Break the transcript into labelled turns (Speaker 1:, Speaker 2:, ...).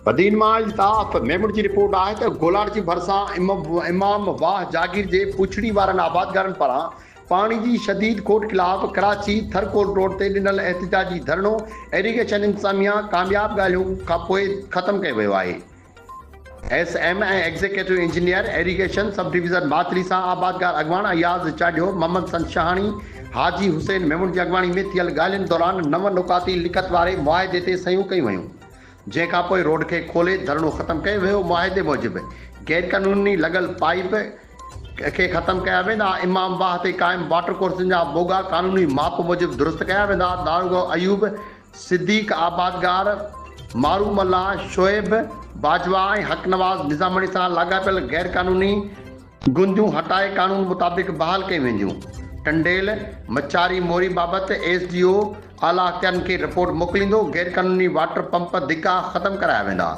Speaker 1: बदीन मां इल्ताफ़ मेमून जी रिपोर्ट आहे त गोलार जी भरिसां इमाम वाह जागीर जे पुछड़ी वारनि आबादगारनि पारां पाणी जी शदीद खोट ख़िलाफ़ कराची थरकोल रोड ते ॾिनल एहतिजाजी धरणो इरिगेशन इंतज़ामिया कामयाब ॻाल्हियुनि खां पोइ ख़तमु कयो वियो आहे। SM ऐं executive engineer irrigation sub division Matali सां आबादगार अॻवान अयाज़ चाढ़ियो मोहम्मद संशाहानी हाजी हुसैन मेमून जी अॻवानी में थियल ॻाल्हियुनि दौरान 9 नुकाती लिखत वारे मुआहिदे ते सयूं कयूं वयूं, जंहिंखां पोइ रोड खे खोले धरणो ख़तमु कयो वियो। मुआहिदे मूजिबि गैर क़ानूनी लॻल पाइप खे ख़तमु कया वेंदा। इमाम वाह ते क़ाइमु वाटर कोर्सनि जा बोगा क़ानूनी माप मूजिबि दुरुस्त कया वेंदा। दारोगो अयूब सिद्दीक आबादगार मारूम अल्लाह शोएब बाजवा ऐं हक नवाज़ निज़ामणी सां लाॻापियल गैर क़ानूनी गुंदियूं हटाए क़ानून मुताबिक़ बहाल कयूं वेंदियूं। टंडेल मचारी मोरी बाबति SDO आला अख़्तियारनि खे रिपोर्ट मोकिलींदो। गैर क़ानूनी वाटर पंप धिका ख़तमु कराया वेंदा।